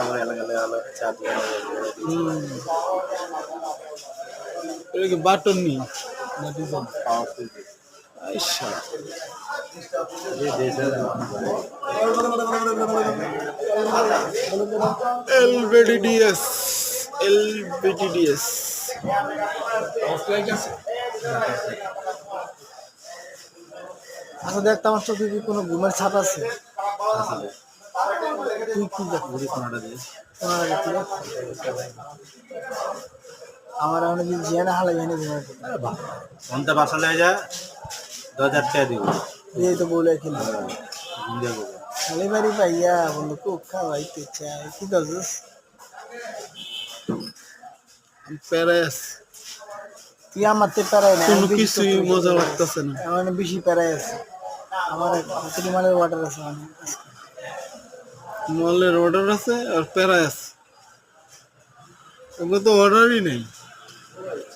আমার এলাকায় হলো চা কি বাটন নি না ডিজাইন পাওয়ারফুল আচ্ছা যে দেশের এলবিডিডিএস এলবিডিডিএস আচ্ছা দেখ তোমার চোখে কি কোনো ঘুমের ছাপ আছে? তুই কি দেখ কোনটা দিয়ে আমার অনেক দিন জিয়ানা হালাই জানি ঘুমের ফোনটা বাসা লয়ে যা 2000 টাকা দিব এই তো বলে কিনা ইন্ডিয়া বলে খালি বাড়ি পাইয়া বন্ধু খুব খাওয়াইতে চাই কি করছিস? প্যারাস তুই আমার তে প্যারাই না কোনো কিছুই মজা লাগতেছে না আমার বেশি প্যারাই আছে আমার মালের ওয়াটার আছে অনেক মলের অর্ডার আছে আর প্যারাই আছে ওগুলো তো অর্ডারই নেই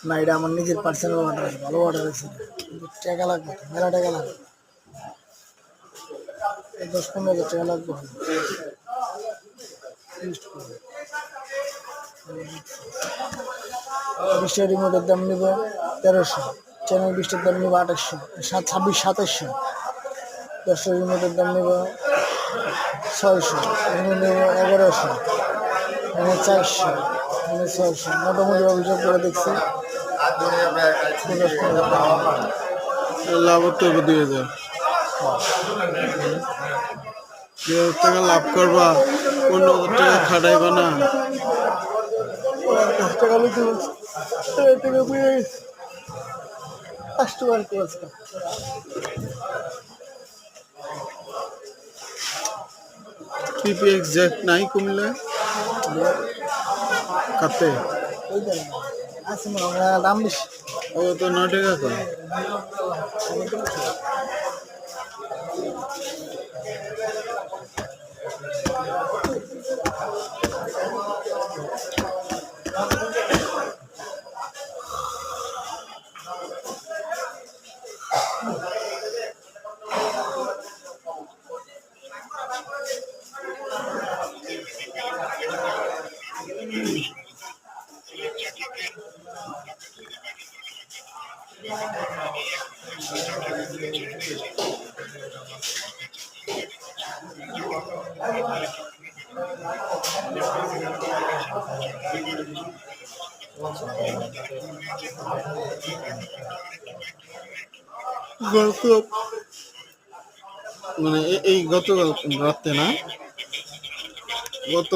না এটা আমার নিজের পার্সোনাল ওয়াটার আছে ভালো ওয়াটার আছে কিন্তু টাকা লাগবে মেলা টাকা লাগবে 10-15 হাজার টাকা লাগবে বিশটা রিমোটের দাম নিব 1300 চ্যানেল 20টার দাম নিব 2800 26-2700 10টা রিমোটের দাম নিব 600 এখানে নেব 1100 এখানে 400 এখানে 600 মোটামুটি অভিযোগ করে দেখছি লাভ তো 2000 টাকা লাভ করবা 15,000 টাকা খাটাইবা না 10 টাকা লইতে বলছি টাকা পেয়ে কাস্টমার করেছে পিপি এক্সাক্ট নাই কমলে কাতে ওই দেন আছে মনে হয় দাম বেশি ও তো 9 টাকা কয় গত মানে এই গতকাল রাতে না গত